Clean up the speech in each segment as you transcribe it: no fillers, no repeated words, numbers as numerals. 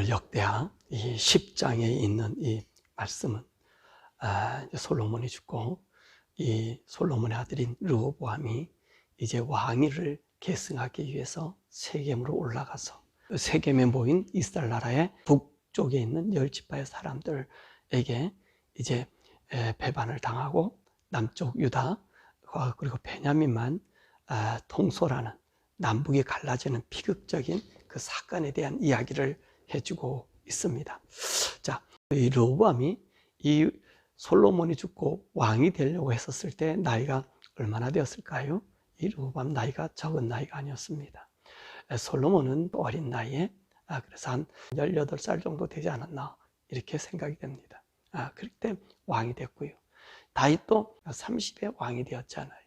오늘 역대하 이 10장에 있는 이 말씀은 솔로몬이 죽고 이 솔로몬의 아들인 르호보암이 이제 왕위를 계승하기 위해서 세겜으로 올라가서 세겜에 모인 이스라엘 나라의 북쪽에 있는 10지파의 사람들에게 이제 배반을 당하고 남쪽 유다와 그리고 베냐민만 통솔하는 남북이 갈라지는 비극적인 그 사건에 대한 이야기를 해주고 있습니다. 자, 이 르호보암이 이 솔로몬이 죽고 왕이 되려고 했었을 때 나이가 얼마나 되었을까요? 이 르호보암 나이가 적은 나이가 아니었습니다. 솔로몬은 어린 나이에 그래서 한 18살 정도 되지 않았나 이렇게 생각이 됩니다. 그때 왕이 됐고요. 다윗도 30에 왕이 되었잖아요.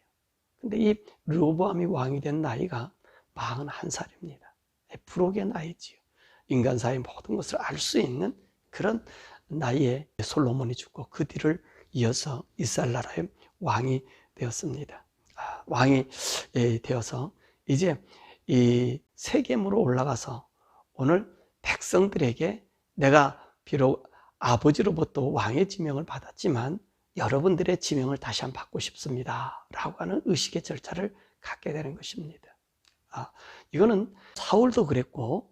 근데 이 르호보암이 왕이 된 나이가 41살입니다. 부록의 나이지요. 인간사의 모든 것을 알 수 있는 그런 나이에 솔로몬이 죽고 그 뒤를 이어서 이스라엘 나라의 왕이 되었습니다. 왕이 되어서 이제 이 세겜으로 올라가서 오늘 백성들에게 내가 비록 아버지로부터 왕의 지명을 받았지만 여러분들의 지명을 다시 한번 받고 싶습니다 라고 하는 의식의 절차를 갖게 되는 것입니다. 이거는 사울도 그랬고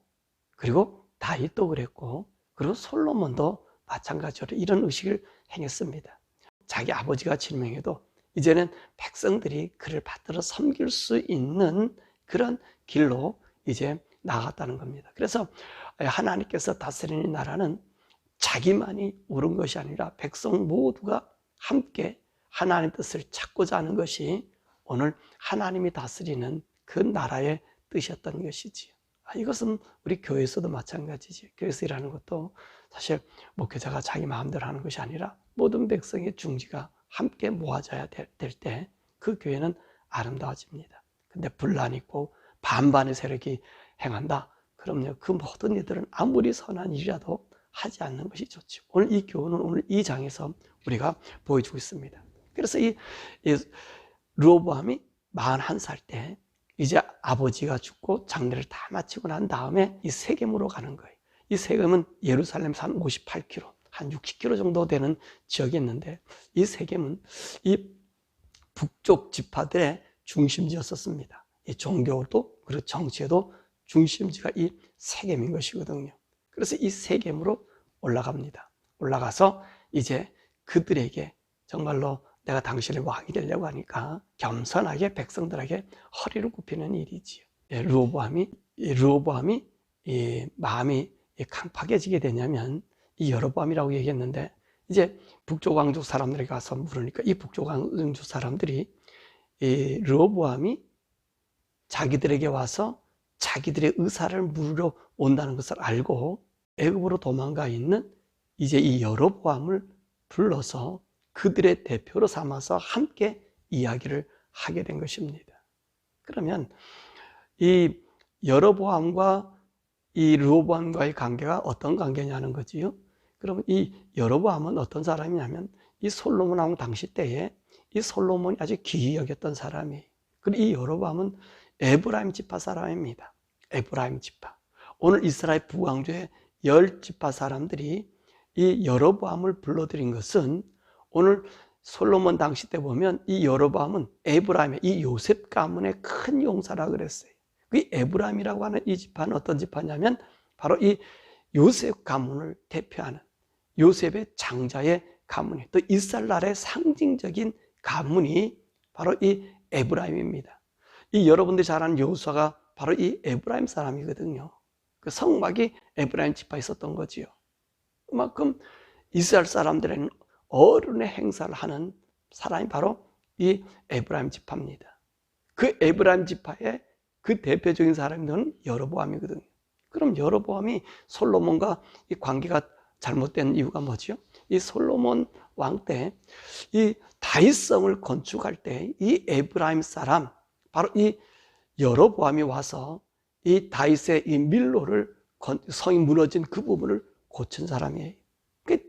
그리고 다윗도 그랬고 그리고 솔로몬도 마찬가지로 이런 의식을 행했습니다. 자기 아버지가 지명해도 이제는 백성들이 그를 받들어 섬길 수 있는 그런 길로 이제 나아갔다는 겁니다. 그래서 하나님께서 다스리는 나라는 자기만이 옳은 것이 아니라 백성 모두가 함께 하나님의 뜻을 찾고자 하는 것이 오늘 하나님이 다스리는 그 나라의 뜻이었던 것이지요. 이것은 우리 교회에서도 마찬가지지. 교회에서 일하는 것도 사실 목회자가 자기 마음대로 하는 것이 아니라 모든 백성의 중지가 함께 모아져야 될 때 그 교회는 아름다워집니다. 근데 분란이 있고 반반의 세력이 행한다. 그럼요, 그 모든 일들은 아무리 선한 일이라도 하지 않는 것이 좋죠. 오늘 이 교훈은 오늘 이 장에서 우리가 보여주고 있습니다. 그래서 이 르호보암이 41살 때 이제 아버지가 죽고 장례를 다 마치고 난 다음에 이 세겜으로 가는 거예요. 이 세겜은 예루살렘에서 한 58km, 한 60km 정도 되는 지역이 있는데 이 세겜은 이 북쪽 지파들의 중심지였었습니다. 이 종교도 그리고 정치에도 중심지가 이 세겜인 것이거든요. 그래서 이 세겜으로 올라갑니다. 올라가서 이제 그들에게 정말로 내가 당신의 왕이 되려고 하니까 겸손하게 백성들에게 허리를 굽히는 일이지요. 르호보암이 마음이 강팍해지게 되냐면 이 여로보암이라고 얘기했는데 이제 북쪽 왕족 사람들에게 가서 물으니까 이 북쪽 왕족 사람들이 이 르호보암이 자기들에게 와서 자기들의 의사를 물으러 온다는 것을 알고 애굽으로 도망가 있는 이제 이 여로보암을 불러서 그들의 대표로 삼아서 함께 이야기를 하게 된 것입니다. 그러면 이 여로보암과 이 르호보암과의 관계가 어떤 관계냐는 거지요. 그러면 이 여로보암은 어떤 사람이냐면 이 솔로몬 왕 당시 때에 이 솔로몬이 아주 귀히 여겼던 사람이에요. 그리고 이 여로보암은 에브라임 지파 사람입니다. 에브라임 지파. 오늘 이스라엘 북왕조의 10지파 사람들이 이 여로보암을 불러들인 것은 오늘 솔로몬 당시 때 보면 이 여로보암은 에브라임의 이 요셉 가문의 큰 용사라 그랬어요. 그 에브라임이라고 하는 이 지파는 어떤 지파냐면 바로 이 요셉 가문을 대표하는 요셉의 장자의 가문이 또 이스라엘 나라의 상징적인 가문이 바로 이 에브라임입니다. 이 여러분들이 잘 아는 여호수아가 바로 이 에브라임 사람이거든요. 그 성막이 에브라임 지파에 있었던 거지요. 그만큼 이스라엘 사람들에는 어른의 행사를 하는 사람이 바로 이 에브라임 지파입니다. 그 에브라임 지파의 그 대표적인 사람들은 여로보암이거든요. 그럼 여로보암이 솔로몬과 이 관계가 잘못된 이유가 뭐죠? 이 솔로몬 왕 때 이 다윗성을 건축할 때 이 에브라임 사람 바로 이 여로보암이 와서 이 다윗의 이 밀로를 성이 무너진 그 부분을 고친 사람이에요.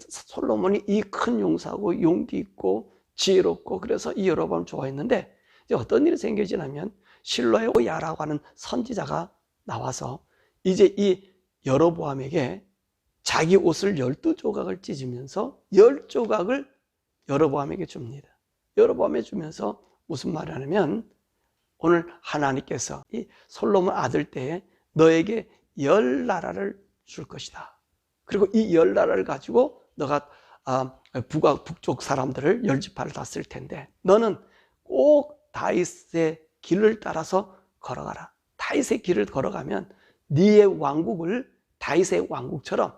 솔로몬이 이 큰 용사고 용기 있고 지혜롭고 그래서 이 여로보암을 좋아했는데 이제 어떤 일이 생겨지냐면 실로의 오야라고 하는 선지자가 나와서 이제 이 여로보암에게 자기 옷을 12조각을 찢으면서 10조각을 여로보암에게 줍니다. 여로보암에 주면서 무슨 말을 하냐면, 오늘 하나님께서 이 솔로몬 아들 때에 너에게 10나라를 줄 것이다. 그리고 이 10나라를 가지고 너가 북쪽 사람들을 10지파를 다 쓸 텐데, 너는 꼭 다윗의 길을 따라서 걸어가라. 다윗의 길을 걸어가면 네의 왕국을 다윗의 왕국처럼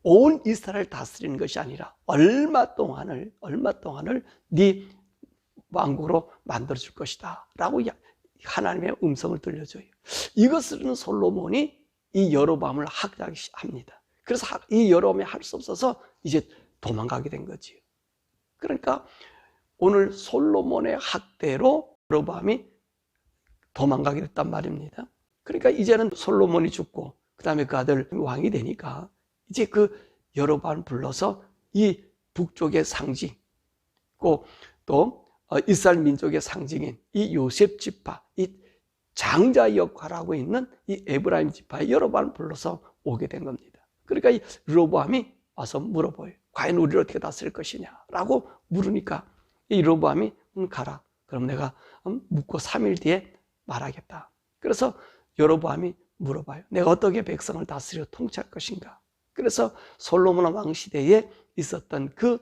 온 이스라엘을 다스리는 것이 아니라 얼마 동안을 네 왕국으로 만들어줄 것이다 라고 하나님의 음성을 들려줘요. 이것을 솔로몬이 이 여로보암을 학대합니다. 그래서 이 여로보암이 할 수 없어서 이제 도망가게 된 거지요. 그러니까 오늘 솔로몬의 학대로 여로보암이 도망가게 됐단 말입니다. 그러니까 이제는 솔로몬이 죽고 그 다음에 그 아들 왕이 되니까 이제 그 여로보암을 불러서 이 북쪽의 상징, 또 이스라엘 민족의 상징인 이 요셉 지파, 이 장자 역할을 하고 있는 이 에브라임 지파의 여로보암을 불러서 오게 된 겁니다. 그러니까 이 르호보암이 와서 물어봐요. 과연 우리를 어떻게 다스릴 것이냐라고 물으니까 이 르호보암이 가라. 그럼 내가 묵고 3일 뒤에 말하겠다. 그래서 여로보암이 물어봐요. 내가 어떻게 백성을 다스려 통치할 것인가? 그래서 솔로몬 왕 시대에 있었던 그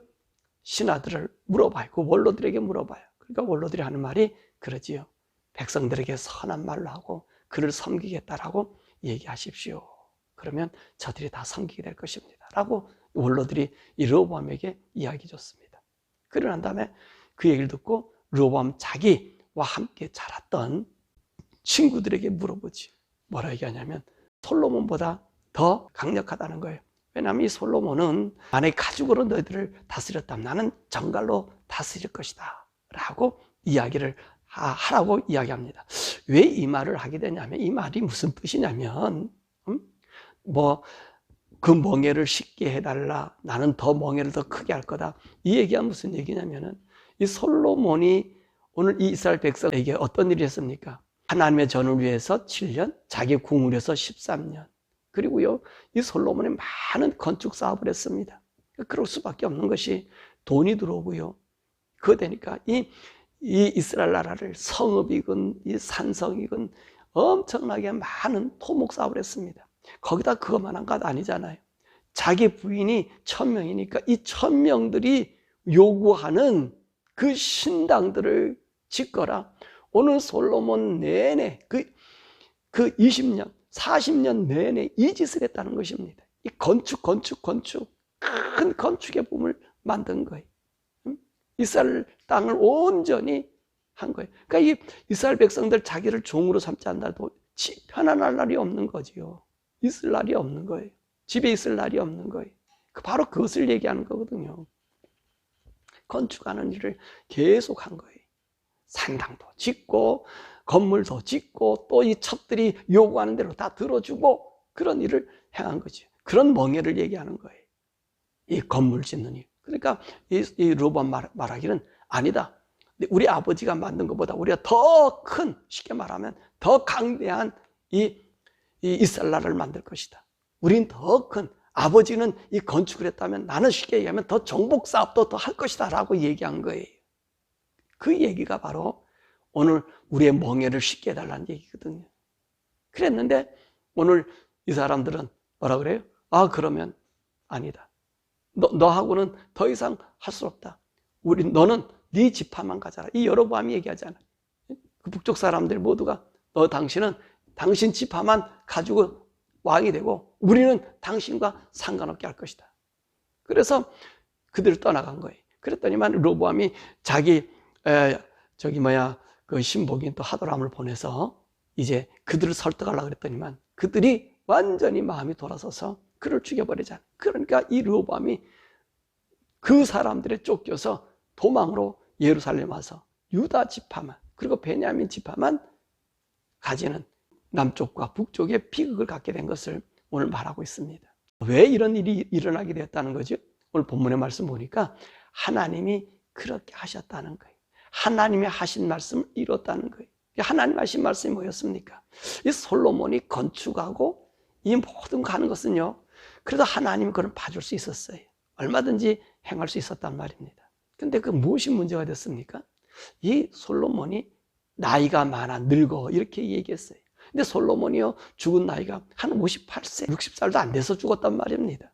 신하들을 물어봐요. 그 원로들에게 물어봐요. 그러니까 원로들이 하는 말이 그러지요. 백성들에게 선한 말로 하고 그를 섬기겠다라고 얘기하십시오. 그러면 저들이 다 섬기게 될 것입니다. 라고 원로들이 이 르호보암에게 이야기 줬습니다. 그러고 난 다음에 그 얘기를 듣고 르호보암 자기와 함께 자랐던 친구들에게 물어보지. 뭐라 얘기하냐면 솔로몬보다 더 강력하다는 거예요. 왜냐하면 이 솔로몬은 만약에 가죽으로 너희들을 다스렸다면 나는 정갈로 다스릴 것이다 라고 이야기를 하라고 이야기합니다. 왜 이 말을 하게 되냐면, 이 말이 무슨 뜻이냐면 그 멍에를 쉽게 해달라, 나는 더 멍에를 더 크게 할 거다, 이 얘기가 무슨 얘기냐면은 이 솔로몬이 오늘 이 이스라엘 백성에게 어떤 일을 했습니까? 하나님의 전을 위해서 7년, 자기 궁을 위해서 13년, 그리고요 이 솔로몬이 많은 건축 사업을 했습니다. 그럴 수밖에 없는 것이 돈이 들어오고요, 그거 되니까 이 이스라엘 나라를 성읍이건 이 산성이건 엄청나게 많은 토목 사업을 했습니다. 거기다 그것만 한 것 아니잖아요. 자기 부인이 1000명이니까 이 1000명들이 요구하는 그 신당들을 짓거라. 오늘 솔로몬 내내 그 20년, 40년 내내 이 짓을 했다는 것입니다. 이 건축, 큰 건축의 붐을 만든 거예요. 이스라엘 땅을 온전히 한 거예요. 그러니까 이 이스라엘 백성들 자기를 종으로 삼지 않나도 편안할 날이 없는 거지요. 있을 날이 없는 거예요. 집에 있을 날이 없는 거예요. 바로 그것을 얘기하는 거거든요. 건축하는 일을 계속 한 거예요. 산당도 짓고 건물도 짓고 또 이 첩들이 요구하는 대로 다 들어주고 그런 일을 행한 거죠. 그런 멍에를 얘기하는 거예요. 이 건물 짓는 일. 그러니까 이 르호보암 말하기는 아니다. 우리 아버지가 만든 것보다 우리가 더 큰, 쉽게 말하면 더 강대한 이 이스라엘 나라를 만들 것이다. 우린 더 큰, 아버지는 이 건축을 했다면 나는 쉽게 얘기하면 더 정복 사업도 더 할 것이다 라고 얘기한 거예요. 그 얘기가 바로 오늘 우리의 멍에를 쉽게 해달라는 얘기거든요. 그랬는데 오늘 이 사람들은 뭐라 그래요? 그러면 아니다. 너하고는 더 이상 할 수 없다. 너는 네 지파만 가져라. 이 여로보암이 얘기하잖아. 그 북쪽 사람들 모두가 당신은 당신 지파만 가지고 왕이 되고 우리는 당신과 상관없게 할 것이다. 그래서 그들을 떠나간 거예요. 그랬더니만 르호보암이 자기 그 신복인 또 하도람을 보내서 이제 그들을 설득하려고 그랬더니만 그들이 완전히 마음이 돌아서서 그를 죽여버리잖아. 그러니까 이 르호보암이 그 사람들에 쫓겨서 도망으로 예루살렘 와서 유다 지파만 그리고 베냐민 지파만 가지는 남쪽과 북쪽의 비극을 갖게 된 것을 오늘 말하고 있습니다. 왜 이런 일이 일어나게 되었다는 거죠? 오늘 본문의 말씀 보니까 하나님이 그렇게 하셨다는 거예요. 하나님이 하신 말씀을 이뤘다는 거예요. 하나님 하신 말씀이 뭐였습니까? 이 솔로몬이 건축하고 이 모든 거 하는 것은요, 그래도 하나님은 그걸 봐줄 수 있었어요. 얼마든지 행할 수 있었단 말입니다. 근데 그 무엇이 문제가 됐습니까? 이 솔로몬이 나이가 많아, 늙어, 이렇게 얘기했어요. 근데 솔로몬이요, 죽은 나이가 한 58세, 60살도 안 돼서 죽었단 말입니다.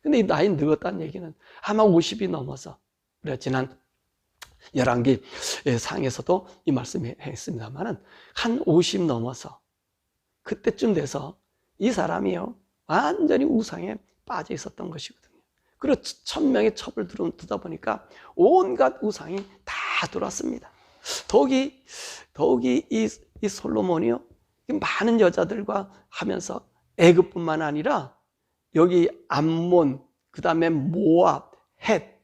근데 이 나이 늙었다는 얘기는 아마 50이 넘어서, 우리가 지난 열왕기 상에서도 이 말씀을 했습니다만은 한 50 넘어서 그때쯤 돼서 이 사람이요, 완전히 우상에 빠져 있었던 것이거든요. 그리고 1000명의 첩을 두다 보니까 온갖 우상이 다 들어왔습니다. 더욱이 이 솔로몬이요, 많은 여자들과 하면서 애굽뿐만 아니라 여기 암몬, 그 다음에 모압, 헷,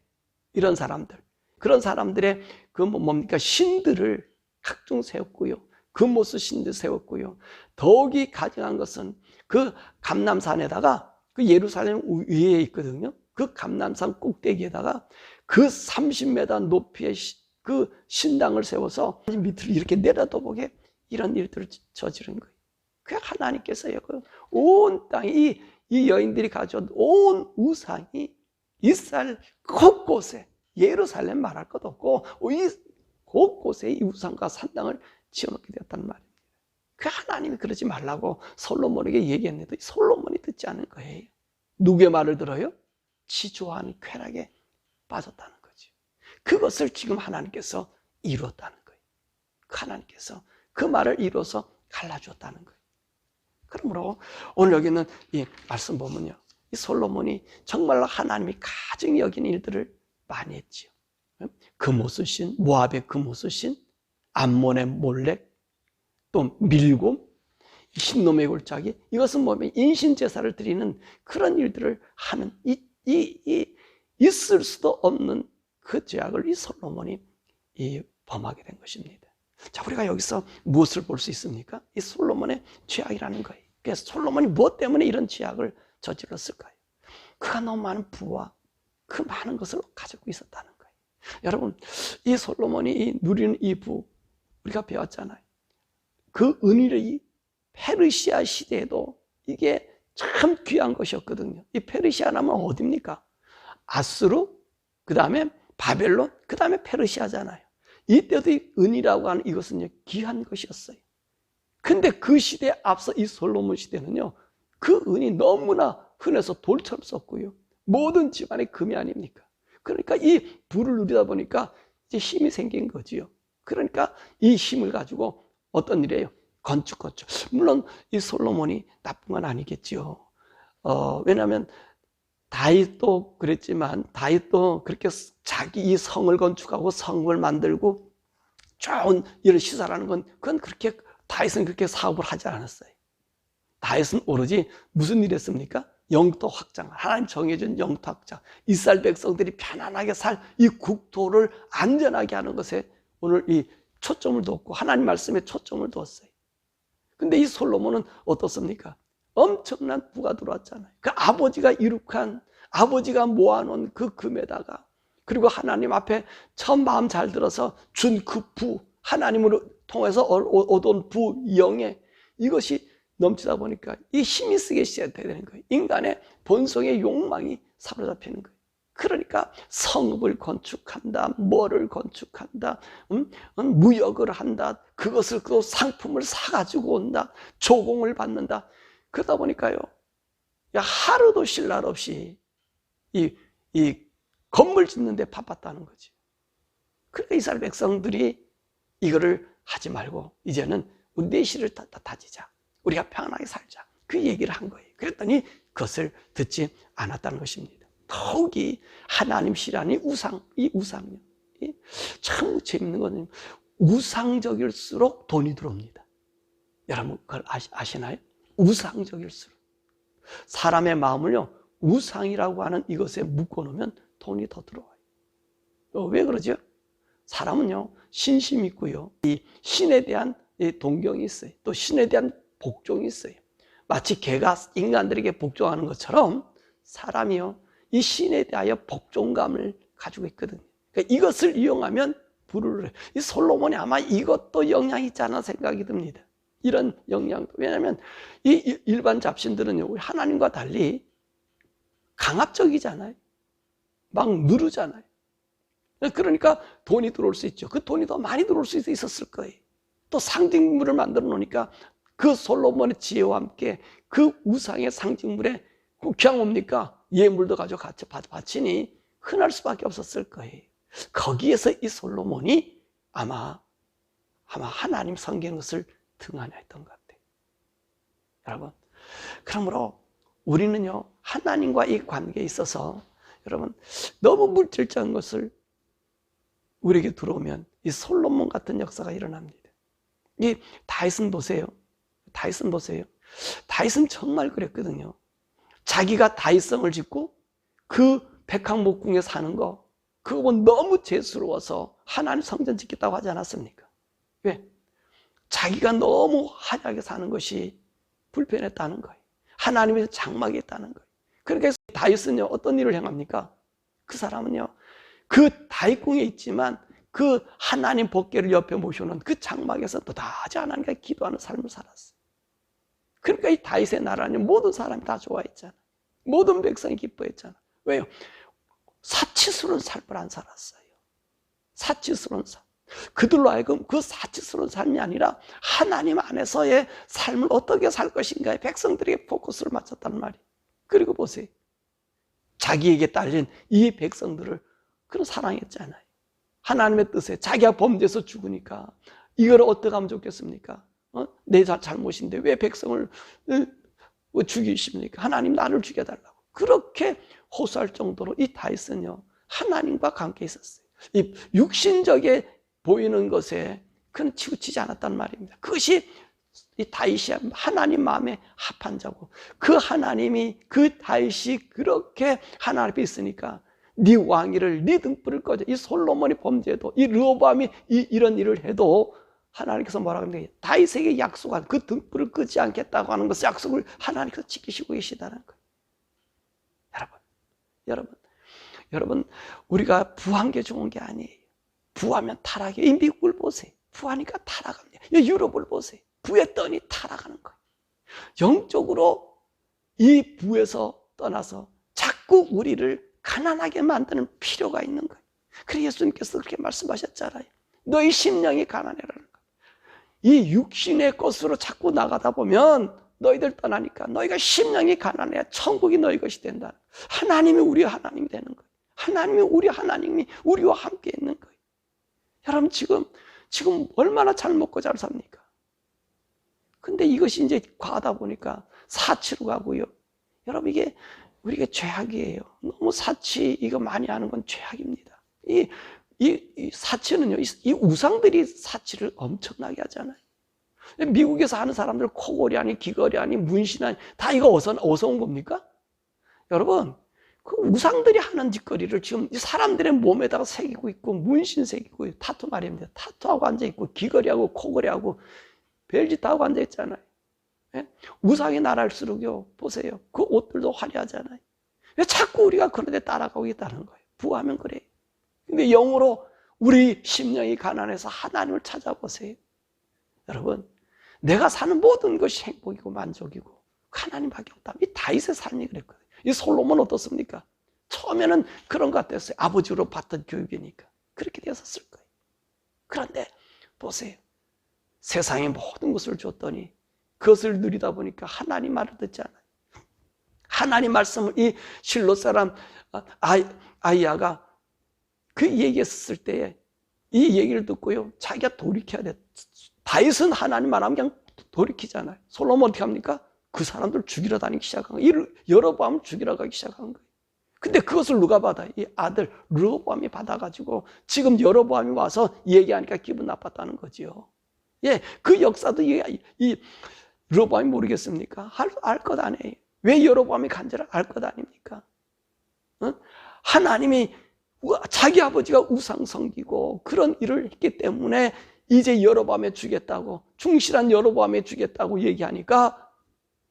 이런 사람들, 그런 사람들의 그 뭡니까, 신들을 각종 세웠고요. 금모스 신들 세웠고요. 더욱이 가증한 것은 그 감람산에다가, 그 예루살렘 위에 있거든요. 그 감람산 꼭대기에다가 그 30m 높이의 그 신당을 세워서 밑으로 이렇게 내려다보게 이런 일들을 저지른 거예요. 그 하나님께서요, 온 땅이 이 여인들이 가져온 온 우상이 이스라엘 곳곳에, 예루살렘 말할 것 없고 이 곳곳에 이 우상과 산당을 지어놓게 되었단 말입니다. 그 하나님이 그러지 말라고 솔로몬에게 얘기했는데 솔로몬이 듣지 않은 거예요. 누구의 말을 들어요? 지 좋아하는 쾌락에 빠졌다는 거죠. 그것을 지금 하나님께서 이루었다는 거예요. 하나님께서 그 말을 이루어서 갈라주었다는 거예요. 그러므로 오늘 여기 있는 이 말씀 보면요, 이 솔로몬이 정말로 하나님이 가증히 여기는 일들을 많이 했지요. 금오스신, 모압의 금오스신, 암몬의 몰렉, 또 밀곰, 흰놈의 골짜기, 이것은 뭐냐면 인신제사를 드리는 그런 일들을 하는 있을 수도 없는 그 죄악을 이 솔로몬이 범하게 된 것입니다. 자, 우리가 여기서 무엇을 볼 수 있습니까? 이 솔로몬의 죄악이라는 거예요. 그래서 솔로몬이 무엇 때문에 이런 죄악을 저질렀을까요? 그가 너무 많은 부와 그 많은 것을 가지고 있었다는 거예요. 여러분, 이 솔로몬이 누리는 이 부, 우리가 배웠잖아요. 그 은일의 페르시아 시대에도 이게 참 귀한 것이었거든요. 이 페르시아라면 어디입니까? 아수르, 그 다음에 바벨론, 그 다음에 페르시아잖아요. 이때도 이 은이라고 하는 이것은 귀한 것이었어요. 근데 그 시대에 앞서 이 솔로몬 시대는요, 그 은이 너무나 흔해서 돌처럼 썼고요. 모든 집안의 금이 아닙니까? 그러니까 이 부를 누리다 보니까 이제 힘이 생긴 거지요. 그러니까 이 힘을 가지고 어떤 일이에요? 건축. 물론 이 솔로몬이 나쁜 건 아니겠지요. 왜냐하면 다윗도 그랬지만 다윗도 그렇게 자기 이 성을 건축하고 성을 만들고 좋은 이런 시설하는 건 그건 그렇게 다윗은 그렇게 사업을 하지 않았어요. 다윗은 오로지 무슨 일 했습니까? 영토 확장, 하나님 정해준 영토 확장, 이스라엘 백성들이 편안하게 살 이 국토를 안전하게 하는 것에 오늘 이 초점을 뒀고 하나님 말씀에 초점을 두었어요. 근데 이 솔로몬은 어떻습니까? 엄청난 부가 들어왔잖아요. 그 아버지가 이룩한, 아버지가 모아놓은 그 금에다가, 그리고 하나님 앞에 처음 마음 잘 들어서 준 그 부, 하나님으로 통해서 얻은 부, 영예, 이것이 넘치다 보니까 이 힘이 쓰게 시작되는 거예요. 인간의 본성의 욕망이 사로잡히는 거예요. 그러니까 성읍을 건축한다, 뭐를 건축한다, 무역을 한다, 그것을 또 상품을 사가지고 온다, 조공을 받는다. 그러다 보니까요, 하루도 쉴 날 없이 이 건물 짓는 데 바빴다는 거지. 그러니까 이스라엘 백성들이 이거를 하지 말고 이제는 우리 내실을 다지자, 우리가 평안하게 살자, 그 얘기를 한 거예요. 그랬더니 그것을 듣지 않았다는 것입니다. 더욱이 하나님 시라는 이 우상요. 참 재밌는 거는 우상적일수록 돈이 들어옵니다. 여러분 그걸 아시나요? 우상적일수록 사람의 마음을요, 우상이라고 하는 이것에 묶어놓으면 돈이 더 들어와요. 왜 그러죠? 사람은요, 신심이 있고요, 이 신에 대한 동경이 있어요. 또 신에 대한 복종이 있어요. 마치 개가 인간들에게 복종하는 것처럼 사람이요, 이 신에 대하여 복종감을 가지고 있거든요. 그러니까 이것을 이용하면 부를 해요. 이 솔로몬이 아마 이것도 영향이 있지 않나 생각이 듭니다. 이런 영향도. 왜냐하면 이 일반 잡신들은요, 하나님과 달리 강압적이잖아요. 막 누르잖아요. 그러니까 돈이 들어올 수 있죠. 그 돈이 더 많이 들어올 수 있었을 거예요. 또 상징물을 만들어 놓으니까 그 솔로몬의 지혜와 함께 그 우상의 상징물에 그냥 뭡니까? 예물도 가지고 같이 바치니 흔할 수밖에 없었을 거예요. 거기에서 이 솔로몬이 아마 하나님 섬기는 것을 등한했던 것 같아요. 여러분, 그러므로 우리는요, 하나님과 이 관계에 있어서 여러분, 너무 물질적인 것을 우리에게 들어오면 이 솔로몬 같은 역사가 일어납니다. 이 다윗은 보세요. 다윗은 정말 그랬거든요. 자기가 다윗성을 짓고 그 백항목궁에 사는 거, 그거 보면 너무 죄스러워서 하나님 성전 짓겠다고 하지 않았습니까? 왜? 자기가 너무 화려하게 사는 것이 불편했다는 거예요. 하나님의 장막이 있다는 거예요. 그러니까 다윗은요, 어떤 일을 행합니까? 그 사람은요, 그 다윗궁에 있지만 그 하나님 법궤를 옆에 모셔놓은 그 장막에서 또다시 하나님께 기도하는 삶을 살았어요. 그러니까 이 다윗의 나라는 모든 사람이 다 좋아했잖아. 모든 백성이 기뻐했잖아. 왜요? 사치스러운 삶을 안 살았어요. 사치스러운 삶. 그들로 하여금 그 사치스러운 삶이 아니라 하나님 안에서의 삶을 어떻게 살 것인가에 백성들에게 포커스를 맞췄단 말이에요. 그리고 보세요. 자기에게 딸린 이 백성들을 그런 사랑했잖아요. 하나님의 뜻에 자기가 범죄해서 죽으니까 이걸 어떻게 하면 좋겠습니까? 내 잘못인데 왜 백성을 죽이십니까? 하나님 나를 죽여달라고. 그렇게 호소할 정도로 이 다윗은요, 하나님과 관계에 있었어요. 이 육신적에 보이는 것에 그는 치우치지 않았단 말입니다. 그것이 이 다윗이 하나님 마음에 합한 자고, 그 하나님이 그 다윗이 그렇게 하나님 앞에 있으니까 네 왕위를, 네 등불을 꺼져. 이 솔로몬이 범죄해도, 이 르호보암이 이런 일을 해도 하나님께서 뭐라고 합니까? 다윗에게 약속한 그 등불을 끄지 않겠다고 하는 것을 약속을 하나님께서 지키시고 계시다는 거예요. 여러분, 우리가 부한 게 좋은 게 아니에요. 부하면 타락이에요. 이 미국을 보세요. 부하니까 타락합니다. 유럽을 보세요. 부했더니 타락하는 거예요. 영적으로 이 부에서 떠나서 자꾸 우리를 가난하게 만드는 필요가 있는 거예요. 그래서 예수님께서 그렇게 말씀하셨잖아요. 너희 심령이 가난해라는 거예요. 이 육신의 것으로 자꾸 나가다 보면 너희들 떠나니까 너희가 심령이 가난해야 천국이 너희 것이 된다. 하나님이 우리 하나님이 되는 거예요. 하나님이 우리와 함께 있는 거예요. 여러분, 지금 얼마나 잘 먹고 잘 삽니까? 근데 이것이 이제 과하다 보니까 사치로 가고요. 여러분, 이게 우리가 죄악이에요. 너무 사치 이거 많이 하는 건 죄악입니다. 이 사치는요, 이 우상들이 사치를 엄청나게 하잖아요. 미국에서 하는 사람들 코골이 아니, 귀걸이 아니, 문신 아니, 다 이거 어디서 온 겁니까? 여러분, 그 우상들이 하는 짓거리를 지금 사람들의 몸에다가 새기고 있고, 문신 새기고, 타투 말입니다. 타투하고 앉아있고, 귀걸이하고, 코걸이하고, 별짓 다 하고 앉아있잖아요. 예? 우상의 나라일수록요, 보세요. 그 옷들도 화려하잖아요. 왜 자꾸 우리가 그런 데 따라가고 있다는 거예요. 부하면 그래요. 근데 영으로 우리 심령이 가난해서 하나님을 찾아보세요. 여러분, 내가 사는 모든 것이 행복이고 만족이고 하나님밖에 없다. 이 다윗의 삶이 그랬거든요. 이 솔로몬은 어떻습니까? 처음에는 그런 것 같았어요. 아버지로 받던 교육이니까. 그렇게 되었을 거예요. 그런데 보세요. 세상의 모든 것을 줬더니 그것을 누리다 보니까 하나님 말을 듣지 않아요. 하나님 말씀을 이 실로 사람 아이야가 그 얘기했을 때에 이 얘기를 듣고요, 자기가 돌이켜야 돼. 다윗은 하나님 말하면 그냥 돌이키잖아요. 솔로몬 어떻게 합니까? 그 사람들 죽이러 다니기 시작한 거예요. 여로보암을 죽이러 가기 시작한 거예요. 근데 그것을 누가 받아요? 이 아들 르호보암이 받아가지고 지금 여로보암이 와서 얘기하니까 기분 나빴다는 거지요. 예, 그 역사도 이 르호보암이 모르겠습니까? 알 것 아니에요. 왜 여로보암이 간절을 알 것 아닙니까? 하나님이 자기 아버지가 우상 섬기고 그런 일을 했기 때문에 이제 여로보암에 주겠다고, 충실한 여로보암에 주겠다고 얘기하니까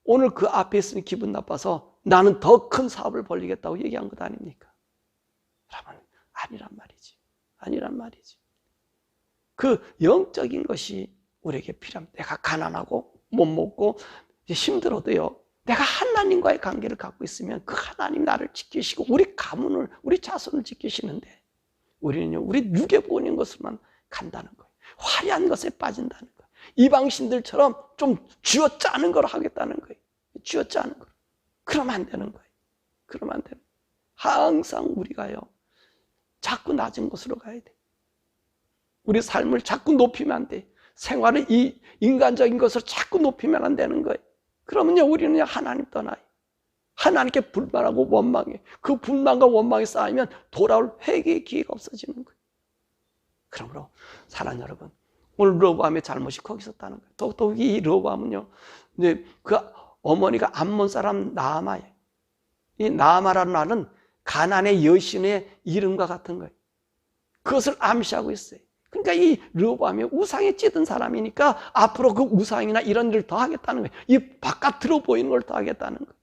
오늘 그 앞에 있으니 기분 나빠서 나는 더 큰 사업을 벌리겠다고 얘기한 것 아닙니까? 여러분, 아니란 말이지. 그 영적인 것이 우리에게 필요합니다. 내가 가난하고 못 먹고 힘들어도요, 내가 하나님과의 관계를 갖고 있으면 그 하나님 나를 지키시고 우리 가문을, 우리 자손을 지키시는데 우리는요, 우리 육에 보이는 것으로만 간다는 거예요. 화려한 것에 빠진다는 거예요. 이방신들처럼 좀 쥐어짜는 걸 하겠다는 거예요. 쥐어짜는 걸. 그러면 안 되는 거예요. 그러면 안 되는 거예요. 항상 우리가요, 자꾸 낮은 곳으로 가야 돼. 우리 삶을 자꾸 높이면 안 돼. 생활을 이 인간적인 것을 자꾸 높이면 안 되는 거예요. 그러면요, 우리는 하나님 떠나요. 하나님께 불만하고 원망해. 그 불만과 원망이 쌓이면 돌아올 회개의 기회가 없어지는 거예요. 그러므로 사랑하는 여러분, 오늘 르호보암의 잘못이 거기 있었다는 거예요. 더욱이 이 르호보암은요, 그 어머니가 암몬 사람 나아마예요. 이 나아마라는 말은 가나안의 여신의 이름과 같은 거예요. 그것을 암시하고 있어요. 그러니까 이 르호보암이 우상에 찌든 사람이니까 앞으로 그 우상이나 이런 일을 더 하겠다는 거예요. 이 바깥으로 보이는 걸 더 하겠다는 거예요.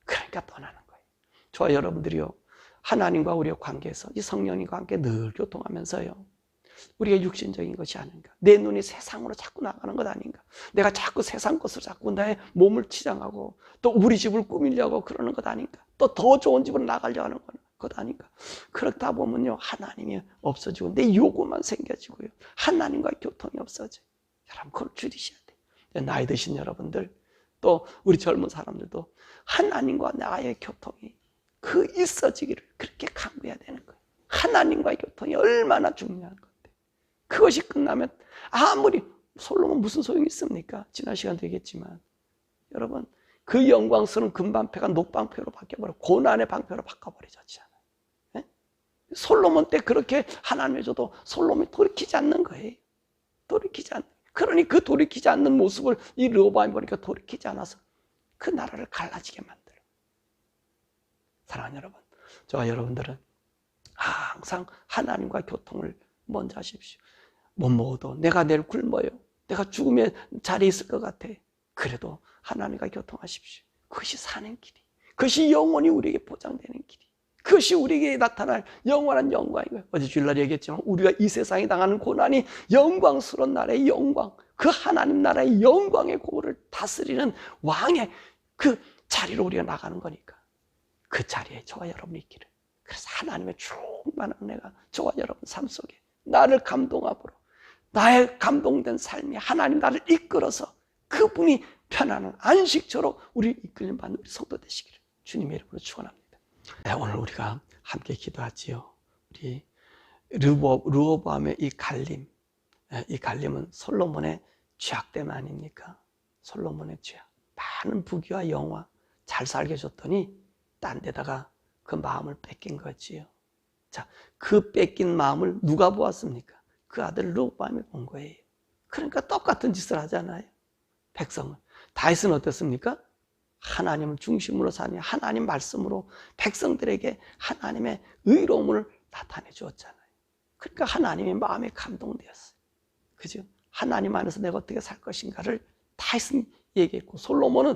그러니까 떠나는 거예요. 저와 여러분들이요, 하나님과 우리의 관계에서 이 성령님과 함께 늘 교통하면서요, 우리가 육신적인 것이 아닌가, 내 눈이 세상으로 자꾸 나가는 것 아닌가, 내가 자꾸 세상 것으로 자꾸 나의 몸을 치장하고 또 우리 집을 꾸미려고 그러는 것 아닌가, 또 더 좋은 집으로 나가려고 하는 것 아닌가. 그렇다 보면요, 하나님이 없어지고 내 요구만 생겨지고요, 하나님과 교통이 없어져요. 여러분, 그걸 줄이셔야 돼요. 나이 드신 여러분들, 또 우리 젊은 사람들도 하나님과 나의 교통이 그 있어지기를 그렇게 강구해야 되는 거예요. 하나님과의 교통이 얼마나 중요한 건데, 그것이 끝나면 아무리 솔로몬 무슨 소용이 있습니까? 지난 시간도 얘기했지만, 여러분, 그 영광스러운 금방패가 녹방패로 바뀌어버려, 고난의 방패로 바꿔버리잖아요. 네? 솔로몬 때 그렇게 하나님 해줘도 솔로몬이 돌이키지 않는 거예요. 돌이키지 않는. 그러니 그 돌이키지 않는 모습을 이 르호보암이 보니까 돌이키지 않아서 그 나라를 갈라지게 만들어. 사랑하는 여러분, 저와 여러분들은 항상 하나님과 교통을 먼저 하십시오. 못 먹어도 내가 내일 굶어요, 내가 죽으면 자리에 있을 것 같아, 그래도 하나님과 교통하십시오. 그것이 사는 길이, 그것이 영원히 우리에게 보장되는 길이, 그것이 우리에게 나타날 영원한 영광인 거예요. 어제 주일날 얘기했지만 우리가 이 세상에 당하는 고난이 영광스러운 나라의 영광, 그 하나님 나라의 영광의 고를 다스리는 왕의 그 자리로 우리가 나가는 거니까, 그 자리에 저와 여러분이 있기를. 그래서 하나님의 충만한 은혜가 저와 여러분 삶 속에 나를 감동하므로, 나의 감동된 삶이 하나님 나를 이끌어서 그분이 편안한 안식처로 우리 이끌림 받는 우리 성도 되시기를 주님의 이름으로 축원합니다. 네, 오늘 우리가 함께 기도하지요. 우리 르호보암의 이 갈림, 이 갈림은 솔로몬의 죄악됨 아닙니까? 솔로몬의 죄악, 많은 부귀와 영화 잘 살게 해줬더니 딴 데다가 그 마음을 뺏긴 거지요. 자, 그 뺏긴 마음을 누가 보았습니까? 그 아들 르호보암이 본 거예요. 그러니까 똑같은 짓을 하잖아요. 백성은. 다윗은 어땠습니까? 하나님을 중심으로 사니 하나님 말씀으로 백성들에게 하나님의 의로움을 나타내 주었잖아요. 그러니까 하나님의 마음에 감동되었어요. 그죠? 하나님 안에서 내가 어떻게 살 것인가를 다윗은 얘기했고, 솔로몬은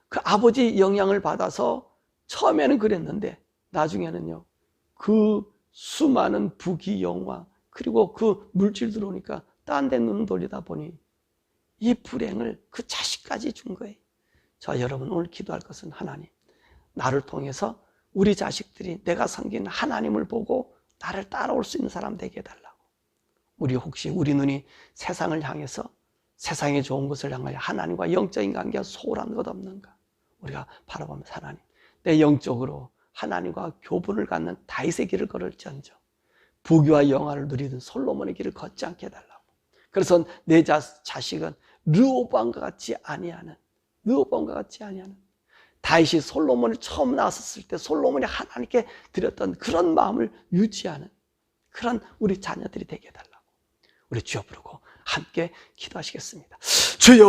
그 아버지 영향을 받아서 처음에는 그랬는데 나중에는요, 그 수많은 부귀 영화 그리고 그 물질 들어오니까 딴 데 눈 돌리다 보니 이 불행을 그 자식까지 준 거예요. 자, 여러분, 오늘 기도할 것은 하나님, 나를 통해서 우리 자식들이 내가 섬긴 하나님을 보고 나를 따라올 수 있는 사람 되게 해달라고. 우리 혹시 우리 눈이 세상을 향해서 세상에 좋은 것을 향하여 하나님과 영적인 관계가 소홀한 것 없는가? 우리가 바라보면서 하나님, 내 영적으로 하나님과 교분을 갖는 다윗의 길을 걸을지언정 부귀와 영화를 누리던 솔로몬의 길을 걷지 않게 해달라고. 그래서 내 자식은 르호보암과 같이 아니하는, 다윗이 솔로몬을 처음 나섰을 때 솔로몬이 하나님께 드렸던 그런 마음을 유지하는 그런 우리 자녀들이 되게 해달라고. 우리 주여 부르고 함께 기도하시겠습니다. 주여.